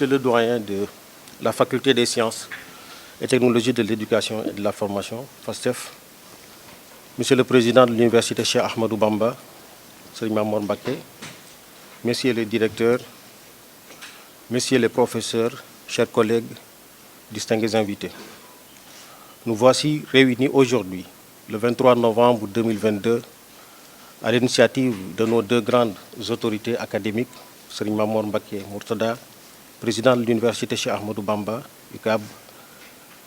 Monsieur le doyen de la Faculté des sciences et technologies de l'éducation et de la formation, FASTEF, Monsieur le président de l'Université Cheikh Ahmadou Bamba, Serigne Mame Mor Mbacké, Messieurs les directeurs, Messieurs les professeurs, chers collègues, distingués invités. Nous voici réunis aujourd'hui, le 23 novembre 2022, à l'initiative de nos deux grandes autorités académiques, Serigne Mame Mor Mbacké Mourtada, président de l'Université Cheikh Ahmadou Bamba, UCAB,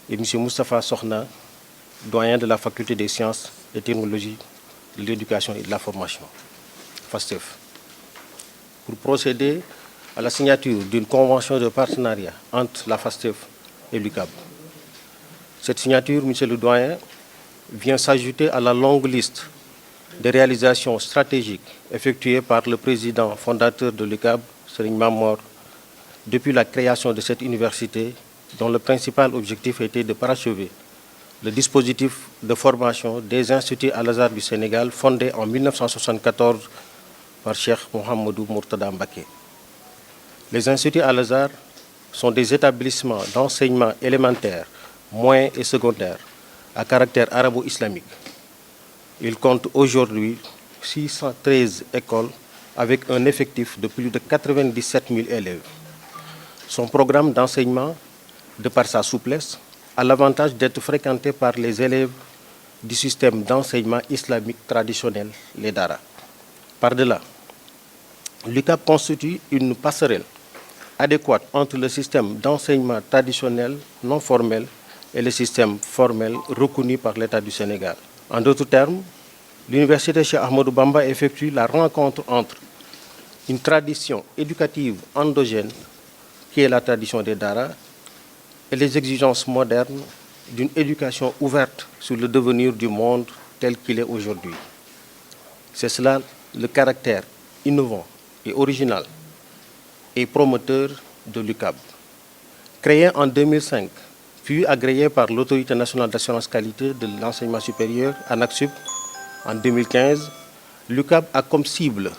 et M. Moustapha Sokhna, doyen de la Faculté des sciences et technologies de l'éducation et de la formation, FASTEF, pour procéder à la signature d'une convention de partenariat entre la FASTEF et l'UCAB. Cette signature, Monsieur le doyen, vient s'ajouter à la longue liste des réalisations stratégiques effectuées par le président fondateur de l'UCAB, Serigne Mame Mor, depuis la création de cette université, dont le principal objectif était de parachever le dispositif de formation des instituts Al-Azhar du Sénégal, fondé en 1974 par Cheikh Mouhamadou Mourtada Mbacké. Les instituts Al-Azhar sont des établissements d'enseignement élémentaire, moyen et secondaire à caractère arabo-islamique. Ils comptent aujourd'hui 613 écoles avec un effectif de plus de 97 000 élèves. Son programme d'enseignement, de par sa souplesse, a l'avantage d'être fréquenté par les élèves du système d'enseignement islamique traditionnel, les Dara. Par-delà, l'UCAB constitue une passerelle adéquate entre le système d'enseignement traditionnel non formel et le système formel reconnu par l'État du Sénégal. En d'autres termes, l'Université Cheikh Ahmadou Bamba effectue la rencontre entre une tradition éducative endogène, qui est la tradition des Dara, et les exigences modernes d'une éducation ouverte sur le devenir du monde tel qu'il est aujourd'hui. C'est cela le caractère innovant et original et promoteur de l'UCAB. Créé en 2005, puis agréé par l'Autorité nationale d'assurance qualité de l'enseignement supérieur, ANAQ-Sup, en 2015, l'UCAB a comme cible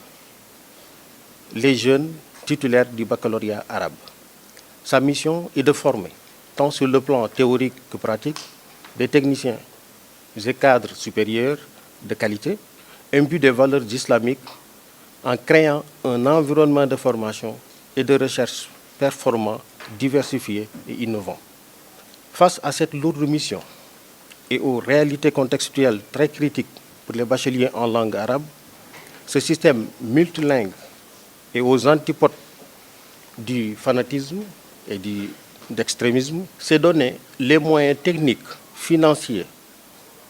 les jeunes titulaires du baccalauréat arabe. Sa mission est de former, tant sur le plan théorique que pratique, des techniciens et cadres supérieurs de qualité, imbus des valeurs islamiques, en créant un environnement de formation et de recherche performant, diversifié et innovant. Face à cette lourde mission et aux réalités contextuelles très critiques pour les bacheliers en langue arabe, ce système multilingue et aux antipodes du fanatisme et d'extrémisme s'est donné les moyens techniques, financiers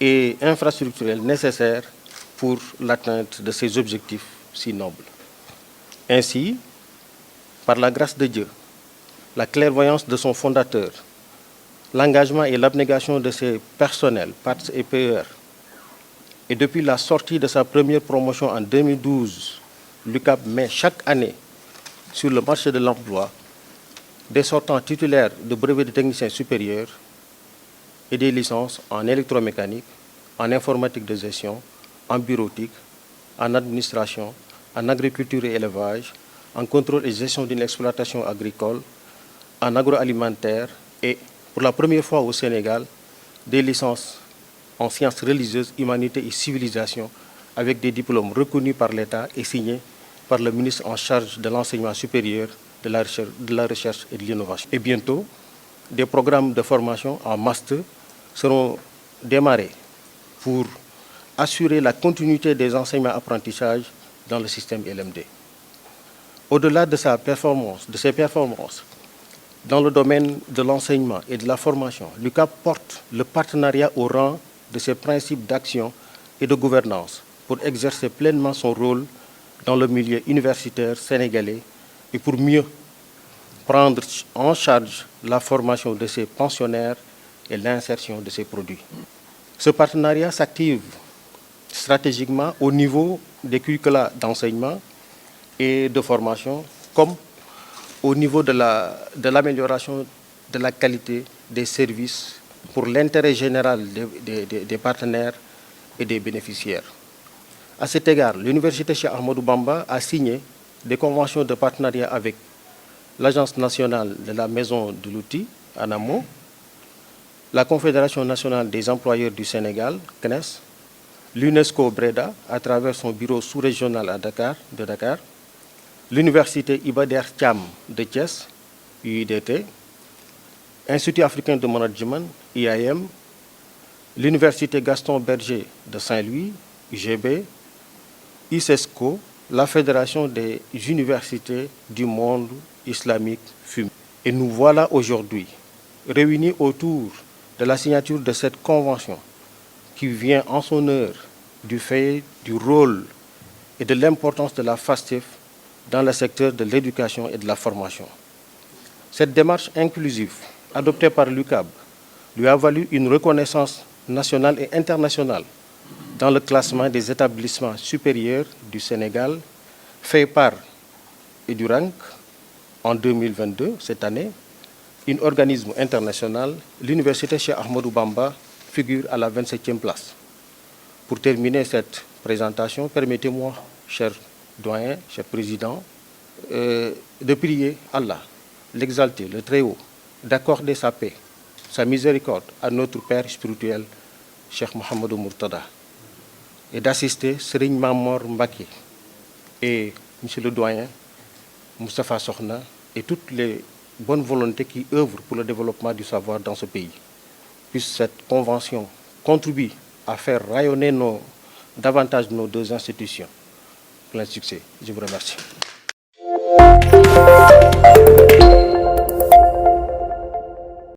et infrastructurels nécessaires pour l'atteinte de ces objectifs si nobles. Ainsi, par la grâce de Dieu, la clairvoyance de son fondateur, l'engagement et l'abnégation de ses personnels, PATS et PER, et depuis la sortie de sa première promotion en 2012, l'UCAB met chaque année sur le marché de l'emploi des sortants titulaires de brevets de techniciens supérieurs et des licences en électromécanique, en informatique de gestion, en bureautique, en administration, en agriculture et élevage, en contrôle et gestion d'une exploitation agricole, en agroalimentaire et, pour la première fois au Sénégal, des licences en sciences religieuses, humanités et civilisation avec des diplômes reconnus par l'État et signés par le ministre en charge de l'enseignement supérieur, de la recherche et de l'innovation. Et bientôt, des programmes de formation en master seront démarrés pour assurer la continuité des enseignements-apprentissages dans le système LMD. Au-delà de ses performances, dans le domaine de l'enseignement et de la formation, l'UCAB porte le partenariat au rang de ses principes d'action et de gouvernance pour exercer pleinement son rôle dans le milieu universitaire sénégalais et pour mieux prendre en charge la formation de ses pensionnaires et l'insertion de ses produits. Ce partenariat s'active stratégiquement au niveau des curricula d'enseignement et de formation, comme au niveau de l'amélioration de la qualité des services pour l'intérêt général des partenaires et des bénéficiaires. À cet égard, l'Université Cheikh Ahmadou Bamba a signé des conventions de partenariat avec l'Agence nationale de la maison de l'outil, ANAMO, la Confédération nationale des employeurs du Sénégal, CNES, l'UNESCO Breda, à travers son bureau sous-régional à Dakar, l'Université Iba Der Thiam de Thiès, UIDT, Institut africain de management, IAM, l'Université Gaston Berger de Saint-Louis, UGB, ICESCO, la Fédération des universités du monde islamique, FUM. Et nous voilà aujourd'hui réunis autour de la signature de cette convention qui vient en son heure du fait du rôle et de l'importance de la FASTEF dans le secteur de l'éducation et de la formation. Cette démarche inclusive, adoptée par l'UCAB, lui a valu une reconnaissance nationale et internationale dans le classement des établissements supérieurs du Sénégal, fait par EduRank en 2022, cette année, un organisme international, l'Université Cheikh Ahmadou Bamba figure à la 27e place. Pour terminer cette présentation, permettez-moi, cher doyen, cher président, de prier Allah, l'exalter, le Très-Haut, d'accorder sa paix, sa miséricorde à notre Père spirituel, Cheikh Mohamedou Mourtada, et d'assister Serigne Mamor Mbaki et Monsieur le doyen, Moustapha Sokhna, et toutes les bonnes volontés qui œuvrent pour le développement du savoir dans ce pays. Puisse cette convention contribuer à faire rayonner davantage nos deux institutions. Plein succès. Je vous remercie.